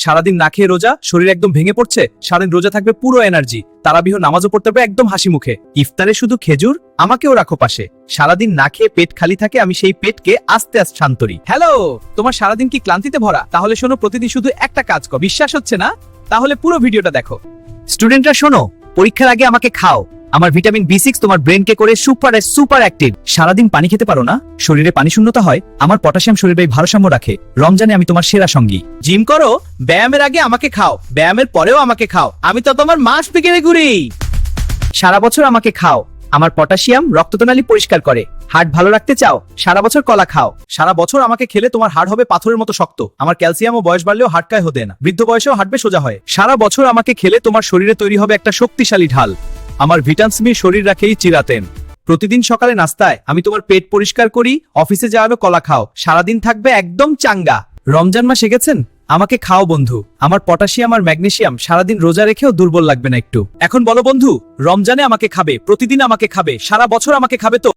সারাদিন না খেয়ে রোজা, শরীর একদম ভেঙে পড়ছে, সারাদিন রোজা থাকবে পুরো এনার্জি, তারাবিহ নামাজও পড়তে পারবে একদম হাসি মুখে। ইফতারে শুধু খেজুর, আমাকেও রাখো পাশে। সারাদিন না খেয়ে পেট খালি থাকে, আমি সেই পেটকে আস্তে আস্তে শান্তরি। হ্যালো, তোমার সারাদিন কি ক্লান্তিতে ভরা? তাহলে শোনো, প্রতিদিন শুধু একটা কাজ কর। বিশ্বাস হচ্ছে না? তাহলে পুরো ভিডিওটা দেখো। স্টুডেন্টরা শোনো, পরীক্ষার আগে আমাকে খাও। আমার ভিটামিন B6 তোমার ব্রেনকে করে সুপার অ্যাক্টিভ। সারাদিন পানি খেতে পারো না, শরীরে পানি শূন্যতা হয়, আমার পটাশিয়াম শরীরে ভারসাম্য রাখে। রমজানে আমি তোমার সেরা সঙ্গী। জিম করো, ব্যায়ামের আগে আমাকে খাও, ব্যায়ামের পরেও আমাকে খাও, আমি তো তোমার মাস পেকেরে ঘুরি। সারা বছর আমাকে খাও, আমার পটাশিয়াম রক্তনালী পরিষ্কার করে। হার্ট ভালো রাখতে চাও, সারা বছর কলা খাও। সারা বছর আমাকে খেলে তোমার হার্ট হবে পাথরের মতো শক্ত। আমার ক্যালসিয়াম ও বয়স বাড়লেও হার্ট কায় হতে না, বৃদ্ধ বয়সেও হাঁটবে সোজা হয়। সারা বছর আমাকে খেলে তোমার শরীরে তৈরি হবে একটা শক্তিশালী ঢাল। আমার ভিটামিন শরীর রাখেই চিরাতেন। প্রতিদিন সকালে নাস্তায় আমি তোমার পেট পরিষ্কার করি, অফিসে যাওয়ারও কলা খাও, সারাদিন থাকবে একদম চাঙ্গা। রমজান মাস এগেছেন, আমাকে খাও বন্ধু। আমার পটাশিয়াম আর ম্যাগনেসিয়াম সারাদিন রোজা রেখেও দুর্বল লাগবে না একটু। এখন বলো বন্ধু, রমজানে আমাকে খাবে, প্রতিদিন আমাকে খাবে, সারা বছর আমাকে খাবে তো?